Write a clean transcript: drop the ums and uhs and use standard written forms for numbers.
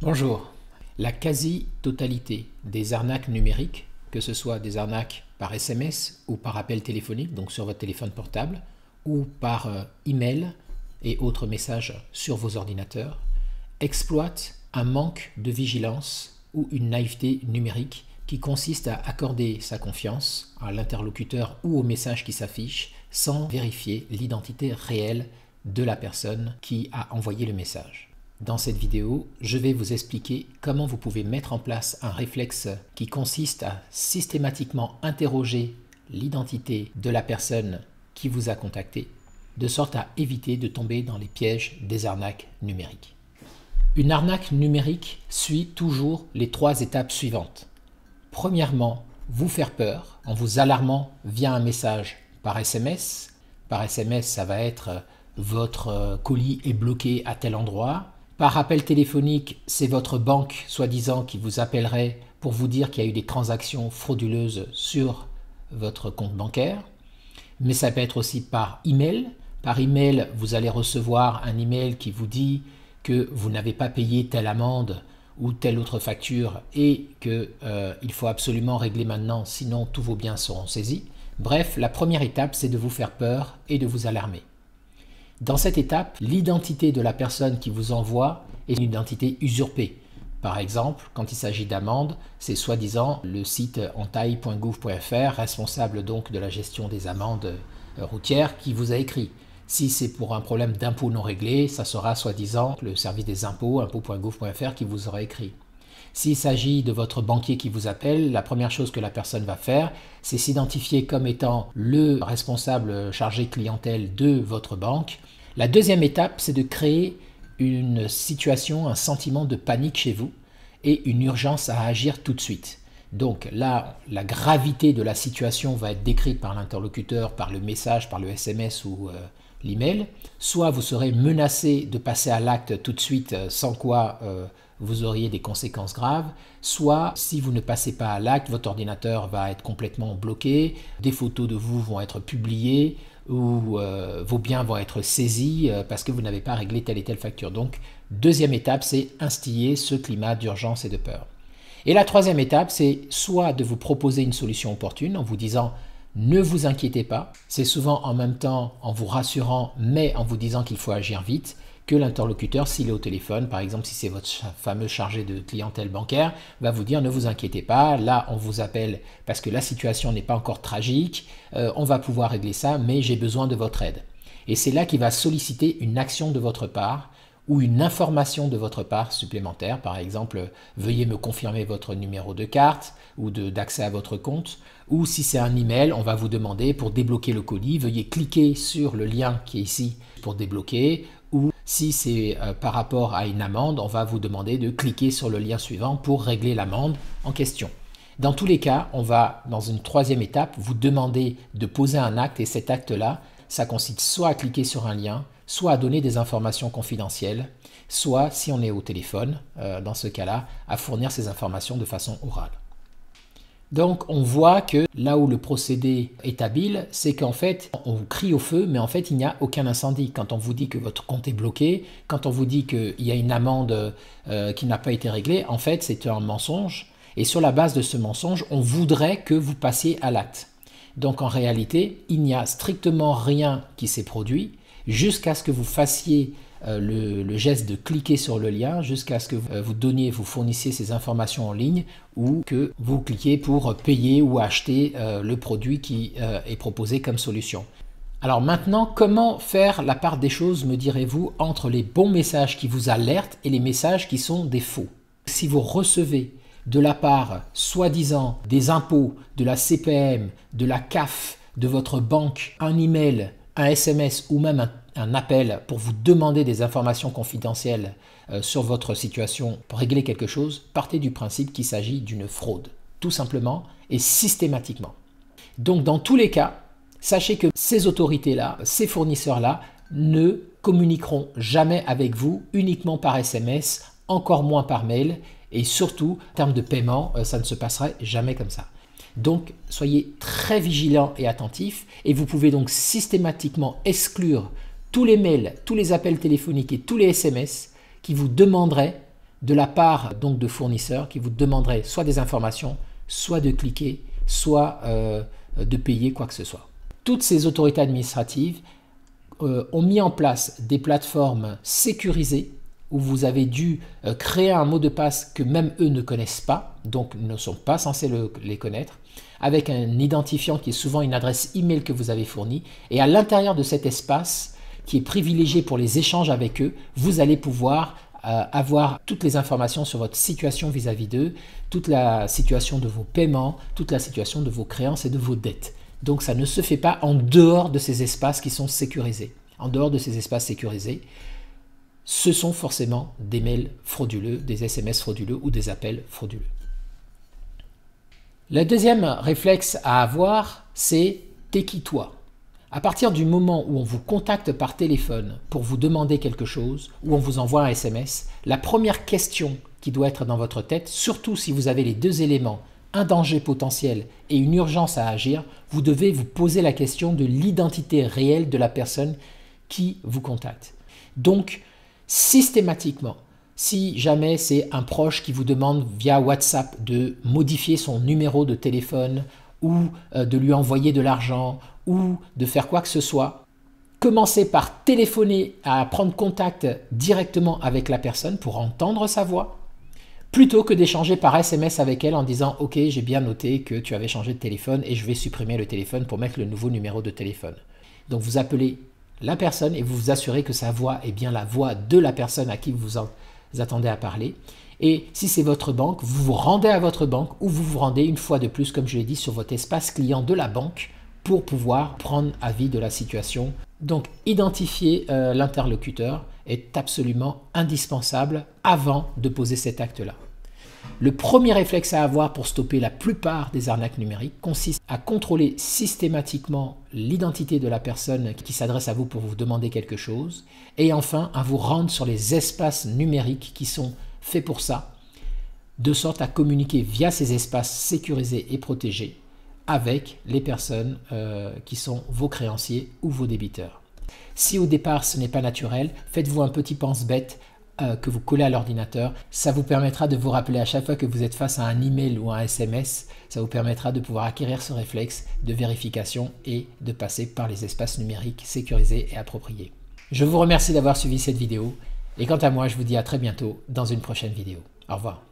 Bonjour. La quasi-totalité des arnaques numériques, que ce soit des arnaques par SMS ou par appel téléphonique, donc sur votre téléphone portable, ou par email et autres messages sur vos ordinateurs, exploitent un manque de vigilance ou une naïveté numérique qui consiste à accorder sa confiance à l'interlocuteur ou au message qui s'affiche sans vérifier l'identité réelle de la personne qui a envoyé le message. Dans cette vidéo, je vais vous expliquer comment vous pouvez mettre en place un réflexe qui consiste à systématiquement interroger l'identité de la personne qui vous a contacté, de sorte à éviter de tomber dans les pièges des arnaques numériques. Une arnaque numérique suit toujours les 3 étapes suivantes. Premièrement, vous faire peur en vous alarmant via un message par SMS. Par SMS, ça va être votre colis est bloqué à tel endroit. Par appel téléphonique, c'est votre banque, soi-disant, qui vous appellerait pour vous dire qu'il y a eu des transactions frauduleuses sur votre compte bancaire. Mais ça peut être aussi par email. Par email, vous allez recevoir un email qui vous dit que vous n'avez pas payé telle amende ou telle autre facture et qu'il faut absolument régler maintenant, sinon tous vos biens seront saisis. Bref, la première étape, c'est de vous faire peur et de vous alarmer. Dans cette étape, l'identité de la personne qui vous envoie est une identité usurpée. Par exemple, quand il s'agit d'amendes, c'est soi-disant le site entaille.gouv.fr, responsable donc de la gestion des amendes routières, qui vous a écrit. Si c'est pour un problème d'impôt non réglé, ça sera soi-disant le service des impôts, impôts.gouv.fr, qui vous aura écrit. S'il s'agit de votre banquier qui vous appelle, la première chose que la personne va faire, c'est s'identifier comme étant le responsable chargé clientèle de votre banque. La deuxième étape, c'est de créer une situation, un sentiment de panique chez vous et une urgence à agir tout de suite. Donc là, la gravité de la situation va être décrite par l'interlocuteur, par le message, par le SMS ou l'email. Soit vous serez menacé de passer à l'acte tout de suite, sans quoi vous auriez des conséquences graves, soit si vous ne passez pas à l'acte, votre ordinateur va être complètement bloqué, des photos de vous vont être publiées ou vos biens vont être saisis parce que vous n'avez pas réglé telle et telle facture. Donc, deuxième étape, c'est instiller ce climat d'urgence et de peur. Et la troisième étape, c'est soit de vous proposer une solution opportune en vous disant « ne vous inquiétez pas », c'est souvent en même temps en vous rassurant mais en vous disant qu'il faut agir vite, que l'interlocuteur, s'il est au téléphone, par exemple si c'est votre fameux chargé de clientèle bancaire, va vous dire ne vous inquiétez pas, là on vous appelle parce que la situation n'est pas encore tragique, on va pouvoir régler ça, mais j'ai besoin de votre aide. Et c'est là qu'il va solliciter une action de votre part ou une information de votre part supplémentaire, par exemple veuillez me confirmer votre numéro de carte ou d'accès à votre compte, ou si c'est un email, on va vous demander pour débloquer le colis, veuillez cliquer sur le lien qui est ici pour débloquer, ou si c'est par rapport à une amende, on va vous demander de cliquer sur le lien suivant pour régler l'amende en question. Dans tous les cas, on va, dans une troisième étape, vous demander de poser un acte et cet acte-là, ça consiste soit à cliquer sur un lien, soit à donner des informations confidentielles, soit, si on est au téléphone, dans ce cas-là, à fournir ces informations de façon orale. Donc on voit que là où le procédé est habile, c'est qu'en fait on vous crie au feu, mais en fait il n'y a aucun incendie. Quand on vous dit que votre compte est bloqué, quand on vous dit qu'il y a une amende qui n'a pas été réglée, en fait c'est un mensonge. Et sur la base de ce mensonge, on voudrait que vous passiez à l'acte. Donc en réalité, il n'y a strictement rien qui s'est produit jusqu'à ce que vous fassiez le geste de cliquer sur le lien, jusqu'à ce que vous fournissiez ces informations en ligne ou que vous cliquiez pour payer ou acheter le produit qui est proposé comme solution. Alors maintenant, comment faire la part des choses, me direz-vous, entre les bons messages qui vous alertent et les messages qui sont des faux? Si vous recevez de la part, soi-disant, des impôts, de la CPM, de la CAF, de votre banque, un email, un SMS ou même un appel pour vous demander des informations confidentielles sur votre situation pour régler quelque chose, partez du principe qu'il s'agit d'une fraude, tout simplement et systématiquement. Donc dans tous les cas, sachez que ces autorités-là, ces fournisseurs-là ne communiqueront jamais avec vous uniquement par SMS, encore moins par mail et surtout en termes de paiement, ça ne se passerait jamais comme ça. Donc, soyez très vigilants et attentifs et vous pouvez donc systématiquement exclure tous les mails, tous les appels téléphoniques et tous les SMS qui vous demanderaient de la part donc de fournisseurs qui vous demanderaient soit des informations, soit de cliquer, soit de payer quoi que ce soit. Toutes ces autorités administratives ont mis en place des plateformes sécurisées où vous avez dû créer un mot de passe que même eux ne connaissent pas, donc ne sont pas censés les connaître, avec un identifiant qui est souvent une adresse email que vous avez fournie. Et à l'intérieur de cet espace, qui est privilégié pour les échanges avec eux, vous allez pouvoir avoir toutes les informations sur votre situation vis-à-vis d'eux, toute la situation de vos paiements, toute la situation de vos créances et de vos dettes. Donc ça ne se fait pas en dehors de ces espaces qui sont sécurisés. En dehors de ces espaces sécurisés, ce sont forcément des mails frauduleux, des SMS frauduleux ou des appels frauduleux. Le deuxième réflexe à avoir, c'est « t'es qui toi ?» À partir du moment où on vous contacte par téléphone pour vous demander quelque chose, ou on vous envoie un SMS, la première question qui doit être dans votre tête, surtout si vous avez les deux éléments, un danger potentiel et une urgence à agir, vous devez vous poser la question de l'identité réelle de la personne qui vous contacte. Donc, systématiquement, si jamais c'est un proche qui vous demande via WhatsApp de modifier son numéro de téléphone ou de lui envoyer de l'argent ou de faire quoi que ce soit, commencez par téléphoner à prendre contact directement avec la personne pour entendre sa voix, plutôt que d'échanger par SMS avec elle en disant « Ok, j'ai bien noté que tu avais changé de téléphone et je vais supprimer le téléphone pour mettre le nouveau numéro de téléphone. » Donc vous appelez la personne et vous vous assurez que sa voix est bien la voix de la personne à qui vous attendez à parler. Et si c'est votre banque, vous vous rendez à votre banque ou vous vous rendez une fois de plus, comme je l'ai dit, sur votre espace client de la banque pour pouvoir prendre avis de la situation. Donc identifier l'interlocuteur est absolument indispensable avant de poser cet acte-là. Le premier réflexe à avoir pour stopper la plupart des arnaques numériques consiste à contrôler systématiquement l'identité de la personne qui s'adresse à vous pour vous demander quelque chose et enfin à vous rendre sur les espaces numériques qui sont faits pour ça, de sorte à communiquer via ces espaces sécurisés et protégés avec les personnes qui sont vos créanciers ou vos débiteurs. Si au départ ce n'est pas naturel, faites-vous un petit pense-bête que vous collez à l'ordinateur. Ça vous permettra de vous rappeler à chaque fois que vous êtes face à un email ou un SMS, ça vous permettra de pouvoir acquérir ce réflexe de vérification et de passer par les espaces numériques sécurisés et appropriés. Je vous remercie d'avoir suivi cette vidéo et quant à moi, je vous dis à très bientôt dans une prochaine vidéo. Au revoir.